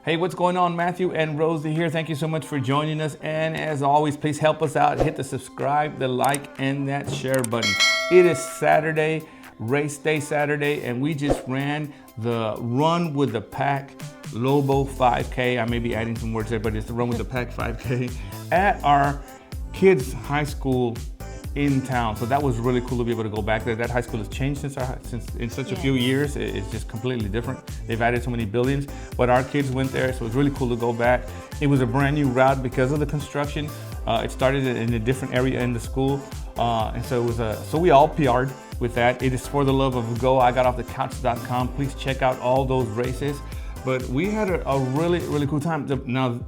Hey, what's going on? Matthew and Rosie here. Thank you so much for joining us. And as always, please help us out. Hit the subscribe, the like, and that share button. It is Saturday, race day Saturday, and we just ran the Run with the Pack Lobo 5K. I may be adding some words there, but it's the Run with the Pack 5K at our kids' high school in town. So that was really cool to be able to go back there. That high school has changed since in such a few years. It's just completely different. They've added so many buildings, but our kids went there, so it was really cool to go back. It was a brand new route because of the construction. It started in a different area in the school, and so it was so we all PR'd with that. It is for the love of go. I got off the couch.com. Please check out all those races. But we had a really cool time. Now,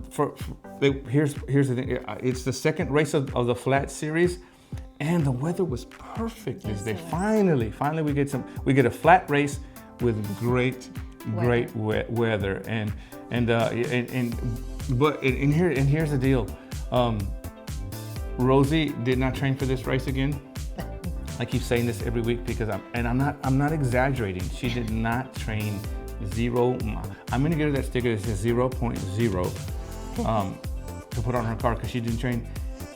here's the thing. It's the second race of the flat series. And the weather was perfect this day. Finally, we get a flat race with great weather. But here's the deal. Rosie did not train for this race again. I keep saying this every week because I'm not exaggerating. She did not train zero. I'm gonna get her that sticker that says 0.0 to put on her car because she didn't train.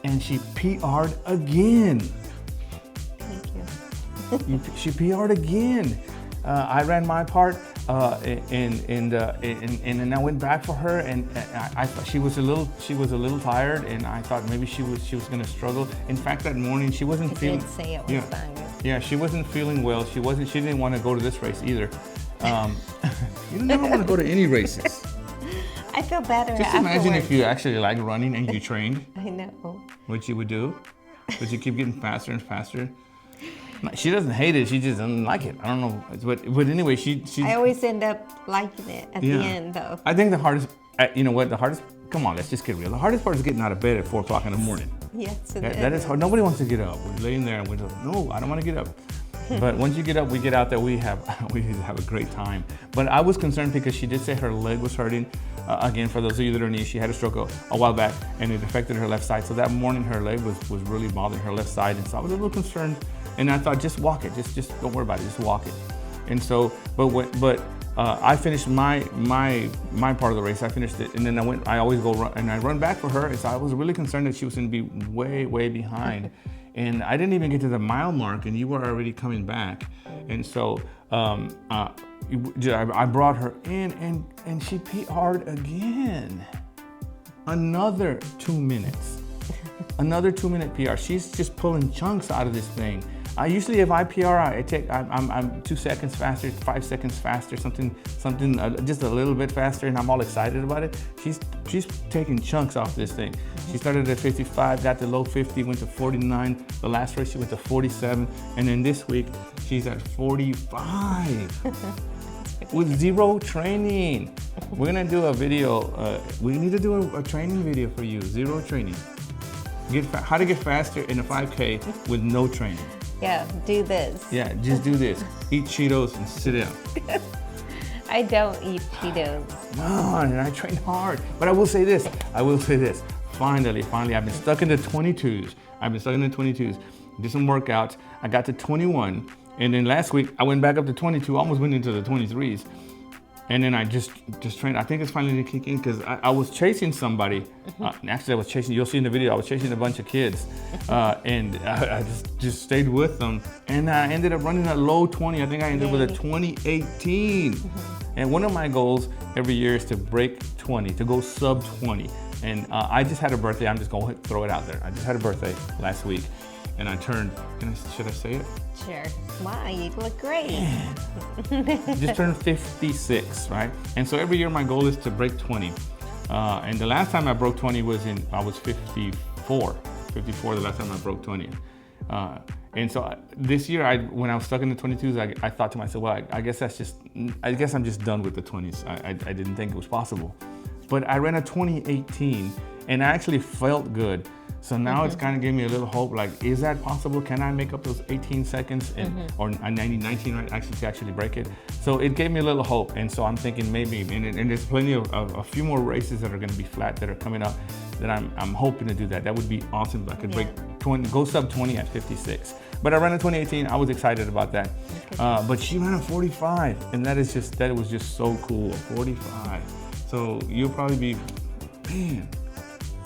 And she PR'd again. Thank you. She PR'd again. I ran my part, and then I went back for her, and I thought she was a little tired, and I thought maybe she was going to struggle. In fact, that morning she wasn't feeling. Did say it was tired. Yeah, she wasn't feeling well. She didn't want to go to this race either. You never want to go to any races. I feel better. Just imagine if you actually like running and you trained. I know. What you would do? But you keep getting faster and faster. She doesn't hate it. She just doesn't like it. I don't know. But anyway, she. I always end up liking it at the end, though. I think the hardest. You know what? The hardest. Come on, let's just get real. The hardest part is getting out of bed at 4 o'clock in the morning. Yes, that is hard. Nobody wants to get up. We're laying there and we're like, no, I don't want to get up. But once you get up, we get out there. We have a great time. But I was concerned because she did say her leg was hurting. Again, for those of you that are new, she had a stroke a while back, and it affected her left side. So that morning, her leg was really bothering her left side, and so I was a little concerned. And I thought, just walk it. Just don't worry about it. Just walk it. And so, I finished my part of the race. I finished it, and then I always go run, and I run back for her. And so I was really concerned that she was going to be way behind. And I didn't even get to the mile mark, and you were already coming back. And so I brought her in, and she PR'd again. Another 2 minutes. Another 2-minute PR. She's just pulling chunks out of this thing. Usually if I PR, I'm 2 seconds faster, 5 seconds faster, something just a little bit faster, and I'm all excited about it. She's taking chunks off this thing. She started at 55, got to low 50, went to 49. The last race she went to 47, and then this week she's at 45 with zero training. We're gonna do a video. We need to do a training video for you. Zero training. How to get faster in a 5K with no training. Yeah, do this. Yeah, just do this. Eat Cheetos and sit down. I don't eat Cheetos. No, and I train hard. But I will say this. Finally, I've been stuck in the 22s. Did some workouts. I got to 21. And then last week, I went back up to 22, almost went into the 23s. And then I just trained. I think it's finally to kick in because I was chasing somebody. Actually, I was chasing, you'll see in the video, I was chasing a bunch of kids. And I just stayed with them. And I ended up running a low 20. I think I ended up with a 2018. And one of my goals every year is to break 20, to go sub 20. And I just had a birthday. I'm just going to throw it out there. I just had a birthday last week. And I turned, should I say it? Sure. Wow, you look great. Just turned 56, right? And so every year my goal is to break 20. And the last time I broke 20 I was 54. 54 the last time I broke 20. And so this year, when I was stuck in the 22s, I thought to myself, well, I guess I'm just done with the 20s. I didn't think it was possible. But I ran a 2018 and I actually felt good. So now it's kind of giving me a little hope, like, is that possible? Can I make up those 18 seconds or 19, right, to actually break it? So it gave me a little hope. And so I'm thinking maybe, and there's plenty of a few more races that are gonna be flat that are coming up that I'm hoping to do that. That would be awesome if I could break 20, go sub 20 at 56. But I ran in 2018, I was excited about that. But she ran a 45, and that was just so cool, 45. So you'll probably be, man.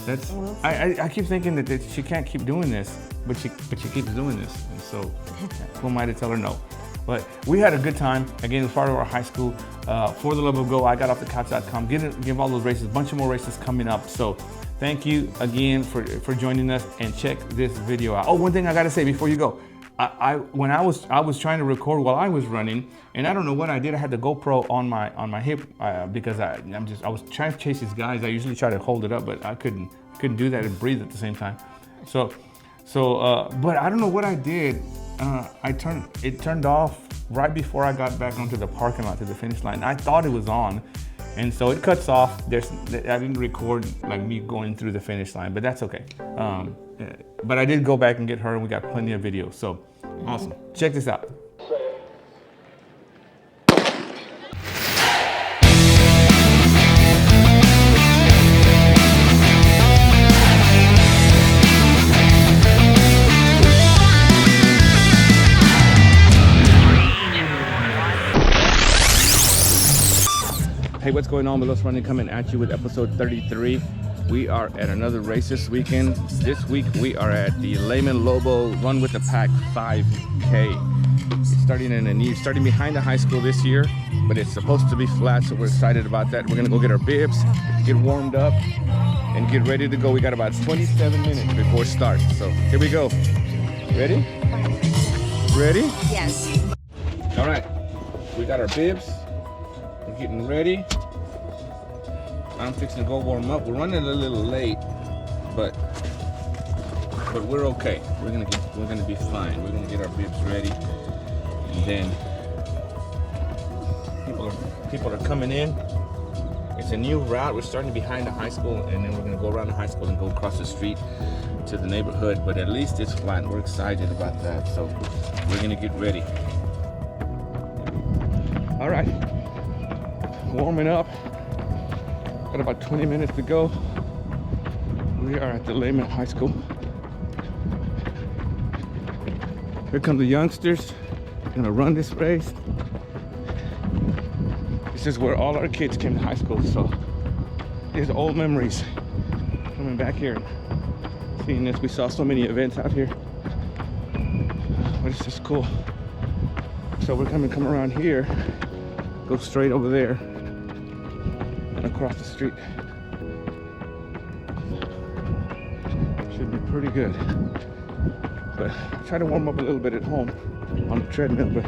That's I keep thinking that she can't keep doing this, but she keeps doing this, and so who am I to tell her no? But we had a good time. Again, as part of our high school. For the love of go, I got off the couch.com. Give all those races, a bunch of more races coming up. So thank you again for joining us, and check this video out. Oh, one thing I gotta say before you go. When I was trying to record while I was running, and I don't know what I did. I had the GoPro on my hip because I was trying to chase these guys. I usually try to hold it up, but I couldn't do that and breathe at the same time. But I don't know what I did. It turned off right before I got back onto the parking lot to the finish line. I thought it was on, and so it cuts off. I didn't record like me going through the finish line, but that's okay. But I did go back and get her, and we got plenty of videos. So awesome. Check this out. Hey, what's going on? Veloz Running coming at you with episode 33. We are at another race this weekend. This week we are at the Lehman Lobo Run with the Pack 5K. Starting behind the high school this year, but it's supposed to be flat, so we're excited about that. We're gonna go get our bibs, get warmed up, and get ready to go. We got about 27 minutes before start, so here we go. Ready? Ready? Yes. All right, we got our bibs. We're getting ready. I'm fixing to go warm up. We're running a little late, but we're okay. We're gonna be fine. We're gonna get our bibs ready, and then people are coming in. It's a new route. We're starting behind the high school, and then we're gonna go around the high school and go across the street to the neighborhood. But at least it's flat. We're excited about that. So we're gonna get ready. All right, warming up. Got about 20 minutes to go. We are at the Lehman High School. Here come the youngsters. They're gonna run this race. This is where all our kids came to high school, so there's old memories coming back here and seeing this. We saw so many events out here, but it's just cool. So we're gonna come around here, go straight over there, and across the street. Should be pretty good. But I try to warm up a little bit at home on the treadmill, but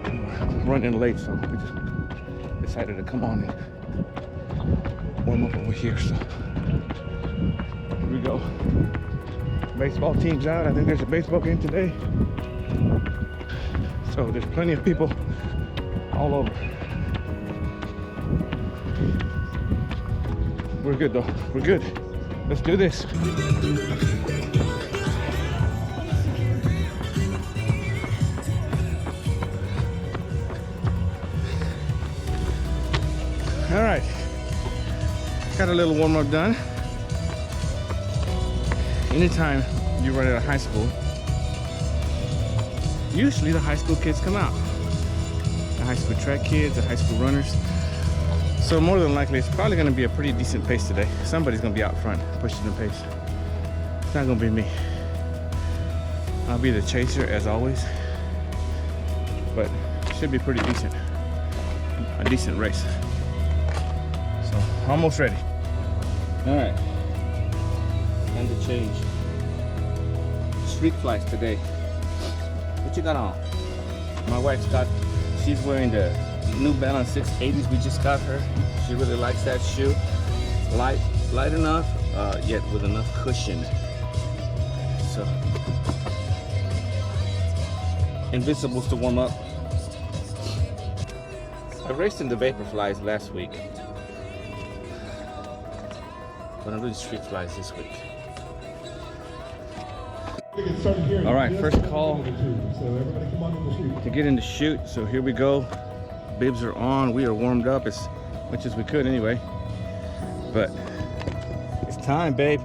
I'm running late, so we just decided to come on and warm up over here. So here we go. Baseball team's out. I think there's a baseball game today. So there's plenty of people all over. We're good though. We're good. Let's do this. All right. Got a little warm up done. Anytime you run at a high school, usually the high school kids come out. The high school track kids, the high school runners. So more than likely, it's probably gonna be a pretty decent pace today. Somebody's gonna be out front pushing the pace. It's not gonna be me. I'll be the chaser as always, but it should be pretty decent. A decent race. So almost ready. All right, time to change. Street flies today. What you got on? My wife's she's wearing the New Balance 680s we just got her. She really likes that shoe. Light enough, yet with enough cushion. So, Invincibles to warm up. I raced in the Vaporflies last week, but I'm doing Street Flies this week. All right, first call to get in the chute. So here we go. Bibs are on. We are warmed up as much as we could anyway. But it's time, babe.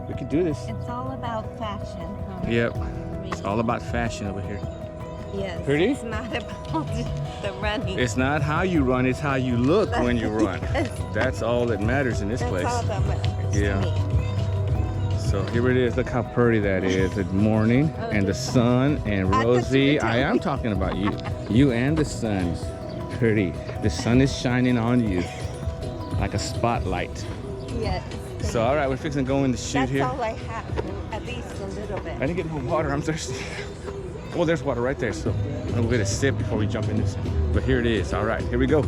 We can do this. It's all about fashion, huh? Yep. It's all about fashion over here. Yes. Pretty? It's not about the running. It's not how you run, it's how you look when you run. Yes. That's all that matters in this That's place. all that matters to Yeah. me. So here it is. Look how pretty that is. It's morning and the sun and I thought you Rosie. were I am telling talking about you. You and the sun. Pretty. The sun is shining on you like a spotlight. Yes. So all right, we're fixing to go in the chute That's here. all I have. At least a little bit. I didn't get more water. I'm thirsty. Well, there's water right there. So we'll get a sip before we jump in this. But here it is. All right, here we go.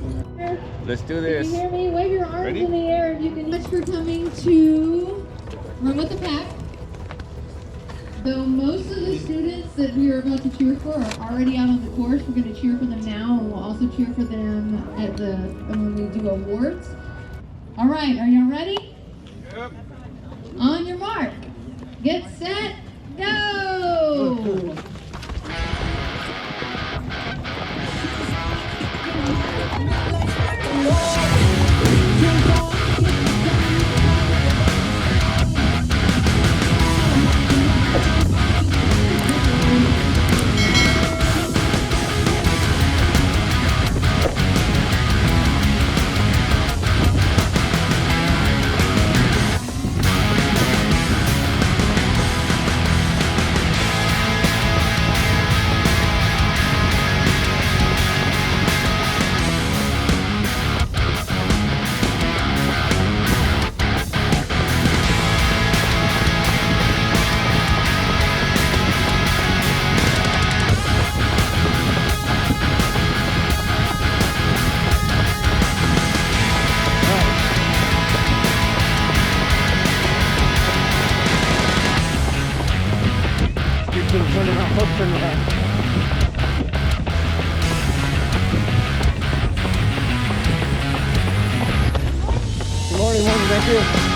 Let's do this. Can you hear me? Wave your arms Ready? in the air if you can. Much for coming to Run with the Pack. Though most of the students that we are about to cheer for are already out on the course, we're going to cheer for them now, and we'll also cheer for them at when we do awards. All right, are y'all ready? Yep. On your mark, get set, go! Morning, thank you.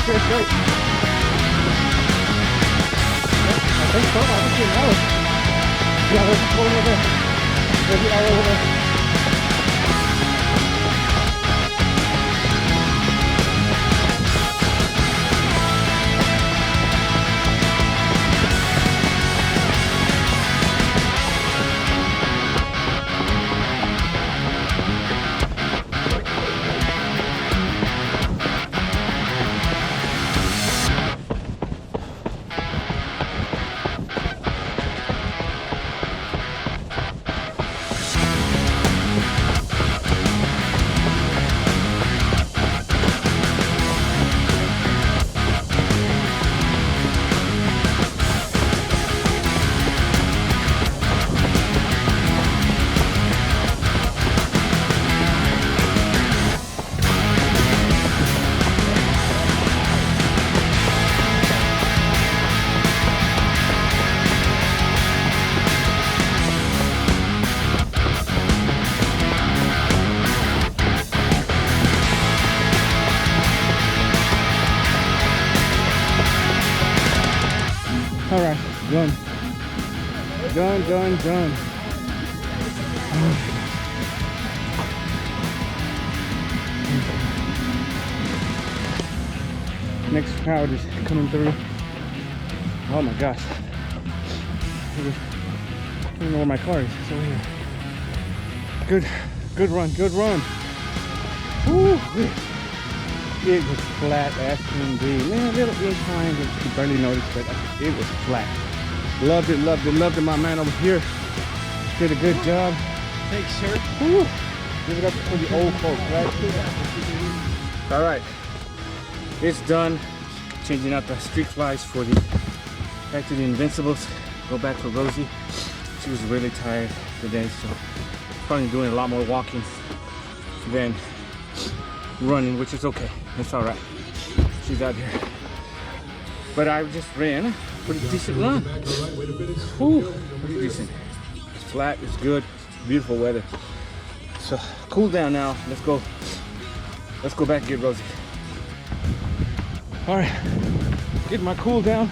Good. I think so. I think you know. Yeah, there's a over there. There's the all over there. Done. Next crowd is coming through. Oh my gosh. I don't know where my car is. It's over here. Good run. Woo. It was flat as can be. Man, a little incline, you could barely notice, but it was flat. Loved it. My man over here did a good job. Thanks, sir. Woo. Give it up for the old folks, right? All right, it's done. Changing out the street flies for the back to the Invincibles. Go back for Rosie. She was really tired today, so probably doing a lot more walking than running, which is okay. It's all right. She's out here. But I just ran a pretty decent run. Woo, pretty decent. It's flat. It's good. Beautiful weather. So cool down now. Let's go back and get Rosie. All right, getting my cool down.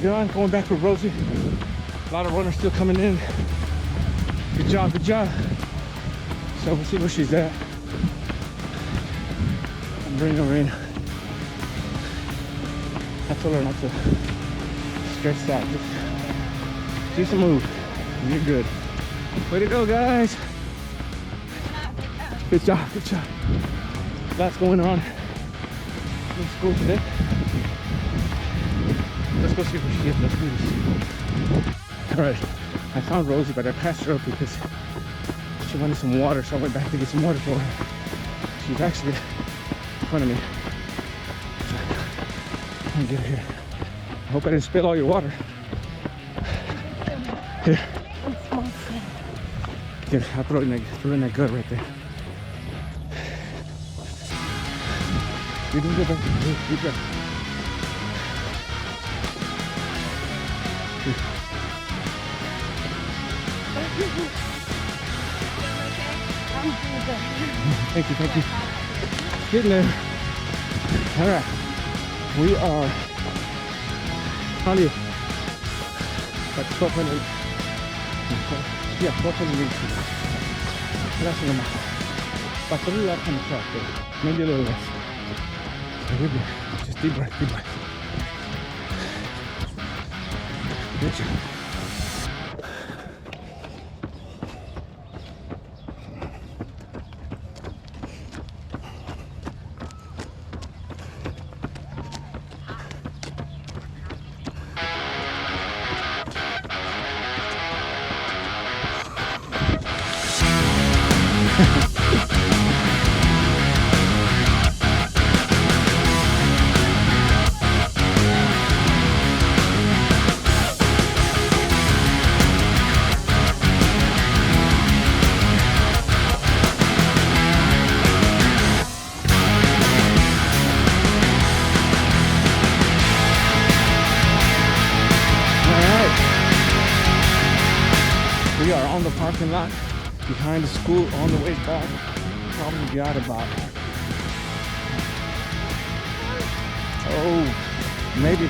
Done. Going back for Rosie. A lot of runners still coming in. Good job. So we'll see where she's at. Bring her in. I told her not to stress out. Just move. You're good. Way to go, guys. Good job. Lots going on in school today. Let's go see where she is. Let's do this. All right. I found Rosie, but I passed her up because she wanted some water, so I went back to get some water for her. She's actually in front of me. Let me get her here. I hope I didn't spill all your water. Here. Here, I'll throw it in that gut right there. You can go back. Deep breath. Thank you. Getting there. All right. We are probably about 1,200. Yeah, 1,200 meters. That's enough. About 3 laps on the track there. Maybe a little less. So we're good. Just deep breath. Good job. We are on the parking lot behind the school on the way back. Probably got about, maybe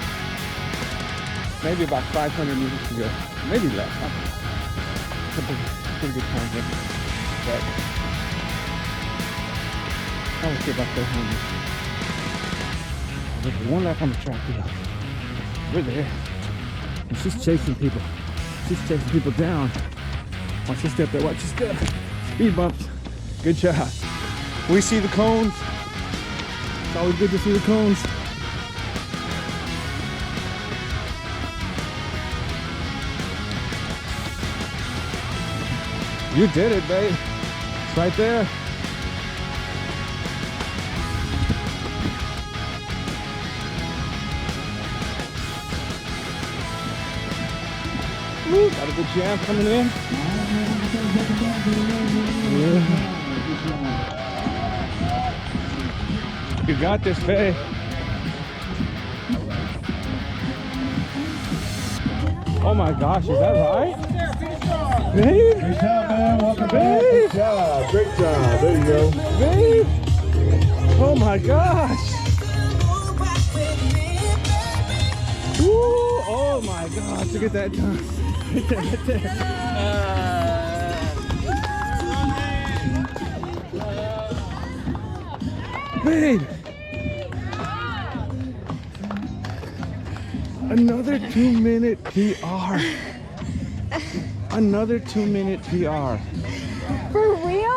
about 500 meters to go. Maybe less. Pretty good time here. But I would say about 400. There's one lap on the track to go. We're there. And she's chasing people. She's chasing people down. Watch your step there, watch your step. Speed bumps. Good job. We see the cones. It's always good to see the cones. You did it, babe. It's right there. Woo, got a good jam coming in. Yeah. You got this, babe. Oh my gosh, is that right? Babe? Great job, man. Welcome back. Babe? Great job. There you go. Babe? Oh my gosh. Woo, oh my gosh, look at that time. Right there, right there. Babe! Another 2-minute PR. Another 2-minute PR. For real?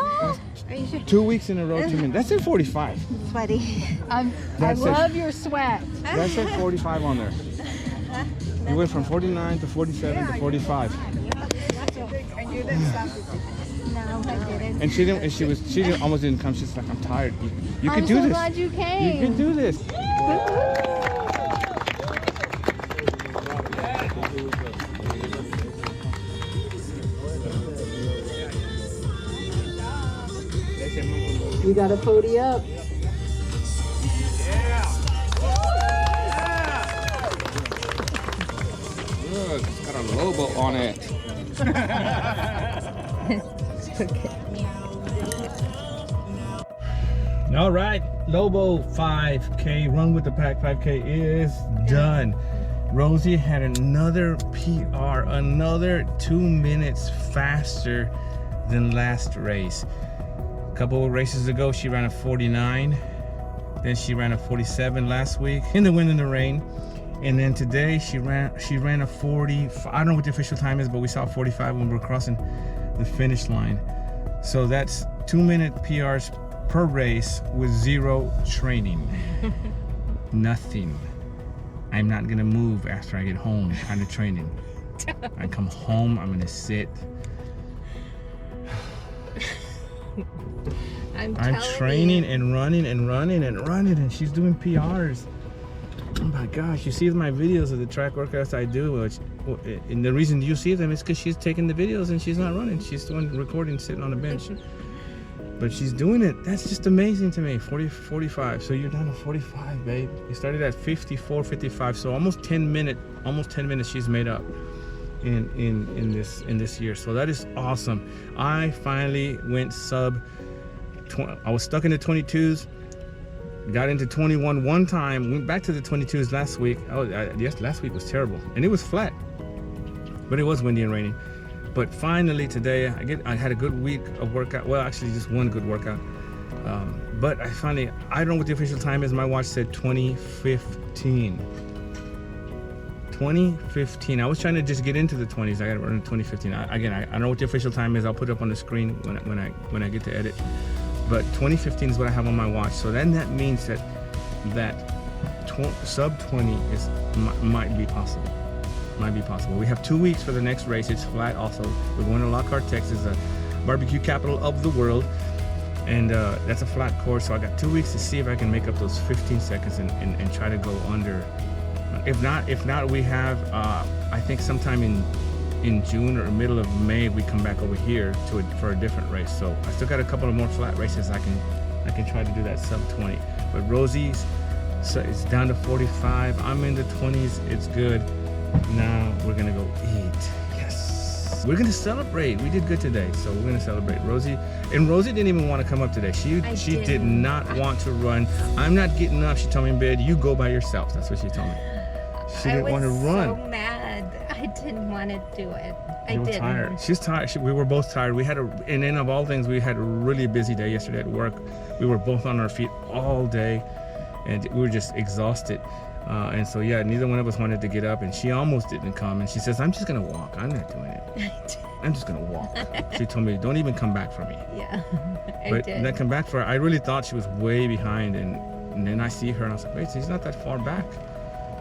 Are you sure? 2 weeks in a row, 2 minutes. That's at 45. Sweaty. I That's love your sweat. That's at 45 on there. You went from 49 to 47 to 45. No, I didn't. And she didn't almost didn't come. She's like, I'm tired. You I'm can do so this. glad you came. You can do this. You gotta pony up. Look, it's got a Lobo on it. All right, Lobo 5K, Run with the Pack 5K is done. Rosie had another PR, another 2 minutes faster than last race. A couple of races ago, she ran a 49. Then she ran a 47 last week in the wind and the rain. And then today she ran a 40. I don't know what the official time is, but we saw 45 when we were crossing the finish line. So that's 2-minute PRs per race with 0 training. Nothing. I'm not gonna move after I get home out of training. I come home, I'm gonna sit. I'm training and running and running and running, and she's doing PRs. Oh my gosh, you see my videos of the track workouts I do, and the reason you see them is because she's taking the videos and she's not running. She's doing recording, sitting on the bench. But she's doing it. That's just amazing to me. 45. So you're down to 45, babe. You started at 54, 55. So almost 10 minutes she's made up in this year. So that is awesome. I finally went sub 20. I was stuck in the 22s. Got into 21 one time, went back to the 22s last week. Yes, last week was terrible, and it was flat, but it was windy and rainy. But finally today, I had a good week of workout. Well, actually, just one good workout. But I don't know what the official time is. My watch said 2015. 2015. I was trying to just get into the 20s. I got to run in 2015. I don't know what the official time is. I'll put it up on the screen when I get to edit. But 2015 is what I have on my watch. So then that means that sub 20 might be possible. Might be possible. We have 2 weeks for the next race. It's flat also. We're going to Lockhart, Texas, the barbecue capital of the world. And that's a flat course. So I got 2 weeks to see if I can make up those 15 seconds and try to go under. If not, we have, I think sometime in June or middle of May, we come back over here for a different race. So I still got a couple of more flat races. I can try to do that sub 20. But Rosie's, so it's down to 45. I'm in the 20s. It's good. Now we're gonna go eat. Yes. We're gonna celebrate. We did good today, so we're gonna celebrate. Rosie didn't even want to come up today. She did not want to run. I'm not getting up. She told me in bed, you go by yourself. That's what she told me. She didn't want to run. I was so mad. I didn't want to do it. I didn't. Tired. She's tired. We were both tired. And then of all things, we had a really busy day yesterday at work. We were both on our feet all day, and we were just exhausted. And so yeah, neither one of us wanted to get up, and she almost didn't come. And she says, "I'm just gonna walk. I'm not doing it. I'm just gonna walk." She told me, "Don't even come back for me." Yeah, But I did. when I come back for her, I really thought she was way behind, and then I see her, and I was like, "Wait, she's not that far back."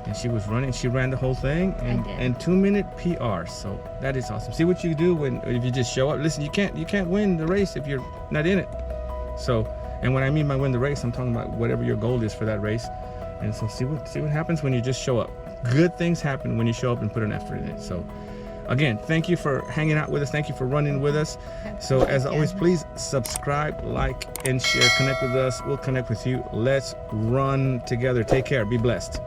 And she was running. She ran the whole thing, and 2-minute PR. So that is awesome. See what you do if you just show up. Listen, you can't win the race if you're not in it. So, and when I mean by win the race, I'm talking about whatever your goal is for that race. And so see what happens when you just show up. Good things happen when you show up and put an effort in it. So again, thank you for hanging out with us. Thank you for running with us. So as always, please subscribe, like, and share. Connect with us. We'll connect with you. Let's run together. Take care. Be blessed.